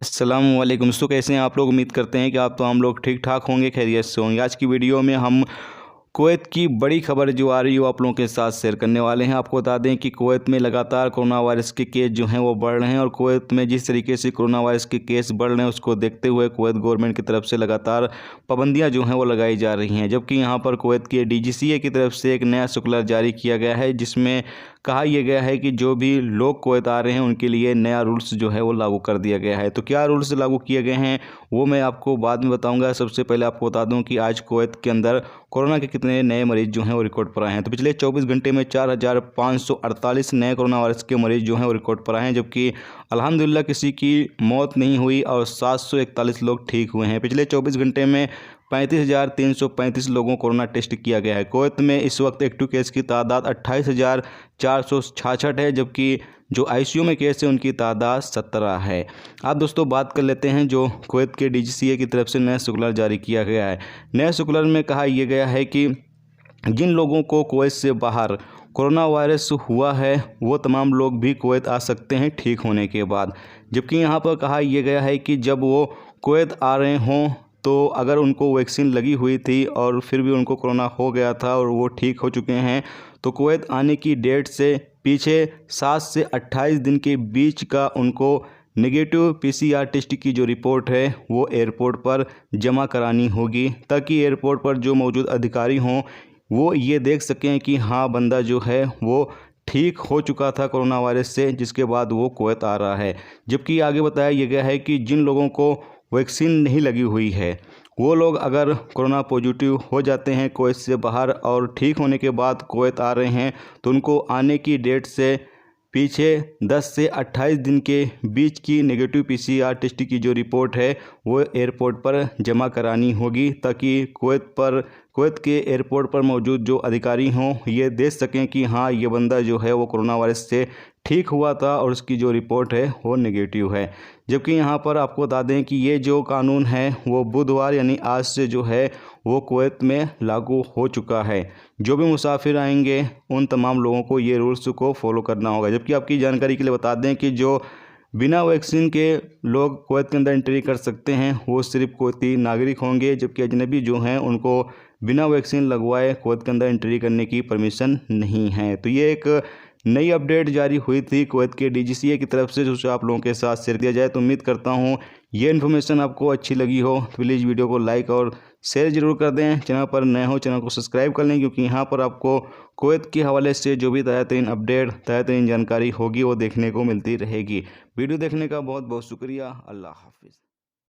अस्सलामुअलैकुम। दोस्तों, कैसे हैं आप लोग? उम्मीद करते हैं कि आप हम लोग ठीक ठाक होंगे, खैरियत से होंगे। आज की वीडियो में हम कुवैत की बड़ी खबर जो आ रही है वो आप लोगों के साथ शेयर करने वाले हैं। आपको बता दें कि कुवैत में लगातार कोरोना वायरस के केस जो हैं वो बढ़ रहे हैं और कुवैत में जिस तरीके से कोरोना वायरस के केस बढ़ रहे हैं उसको देखते हुए कुवैत गवर्नमेंट की तरफ से लगातार पाबंदियां जो हैं वो लगाई जा रही हैं। जबकि यहाँ पर कुवैत के DGCA की तरफ से एक नया सर्कुलर जारी किया गया है जिसमें कहा यह गया है कि जो भी लोग कुवैत आ रहे हैं उनके लिए नया रूल्स जो है वो लागू कर दिया गया है। तो क्या रूल्स लागू किए गए हैं वो मैं आपको बाद में बताऊंगा। सबसे पहले आपको बता दूं कि आज कुवैत के अंदर कोरोना के कितने नए मरीज जो हैं वो रिकॉर्ड पर आए हैं। तो पिछले 24 घंटे में 4,548 नए कोरोना वायरस के मरीज जो हैं वो रिकॉर्ड पर आए हैं, जबकि अल्हम्दुलिल्लाह किसी की मौत नहीं हुई और 741 लोग ठीक हुए हैं। पिछले 24 घंटे में 35,335 लोगों को कोरोना टेस्ट किया गया है। कुवैत में इस वक्त एक्टिव केस की तादाद 28,466 है, जबकि जो ICU में केस है उनकी तादाद 17 है। अब दोस्तों बात कर लेते हैं जो कुवैत के DGCA की तरफ से नया सर्कुलर जारी किया गया है। नए सर्कुलर में कहा यह गया है कि जिन लोगों को कुवैत से बाहर कोरोना वायरस हुआ है वो तमाम लोग भी कुवैत आ सकते हैं ठीक होने के बाद। जबकि यहाँ पर कहा यह गया है कि जब वो कुवैत आ रहे हों तो अगर उनको वैक्सीन लगी हुई थी और फिर भी उनको कोरोना हो गया था और वो ठीक हो चुके हैं तो कुवैत आने की डेट से पीछे 7 से 28 दिन के बीच का उनको नेगेटिव PCR टेस्ट की जो रिपोर्ट है वो एयरपोर्ट पर जमा करानी होगी, ताकि एयरपोर्ट पर जो मौजूद अधिकारी हों वो ये देख सकें कि हाँ बंदा जो है वो ठीक हो चुका था कोरोना वायरस से, जिसके बाद वो कुवैत आ रहा है। जबकि आगे बताया यह गया है कि जिन लोगों को वैक्सीन नहीं लगी हुई है वो लोग अगर कोरोना पॉजिटिव हो जाते हैं कुवैत से बाहर और ठीक होने के बाद कुवैत आ रहे हैं तो उनको आने की डेट से पीछे 10 से 28 दिन के बीच की नेगेटिव PCR टेस्ट की जो रिपोर्ट है वो एयरपोर्ट पर जमा करानी होगी, ताकि कुवैत के एयरपोर्ट पर मौजूद जो अधिकारी हों ये देख सकें कि हाँ ये बंदा जो है वो कोरोना वायरस से ठीक हुआ था और उसकी जो रिपोर्ट है वो नेगेटिव है। जबकि यहाँ पर आपको बता दें कि ये जो कानून है वो बुधवार यानी आज से जो है वो कुवैत में लागू हो चुका है। जो भी मुसाफिर आएंगे उन तमाम लोगों को ये रूल्स को फॉलो करना होगा। जबकि आपकी जानकारी के लिए बता दें कि जो बिना वैक्सीन के लोग कुवैत के अंदर एंट्री कर सकते हैं वो सिर्फ कुवैती नागरिक होंगे, जबकि अजनबी जो हैं उनको बिना वैक्सीन लगवाए कुवैत के अंदर एंट्री करने की परमिशन नहीं है। तो ये एक नई अपडेट जारी हुई थी कुवैत के DGCA की तरफ से, जो आप लोगों के साथ शेयर किया जाए। तो उम्मीद करता हूँ ये इन्फॉर्मेशन आपको अच्छी लगी हो। तो प्लीज़ वीडियो को लाइक और शेयर जरूर कर दें। चैनल पर नए हो चैनल को सब्सक्राइब कर लें, क्योंकि यहाँ पर आपको कुवैत के हवाले से जो भी ताज़ा तरीन अपडेट ताज़ा तरीन जानकारी होगी वो देखने को मिलती रहेगी। वीडियो देखने का बहुत बहुत शुक्रिया। अल्लाह हाफिज़।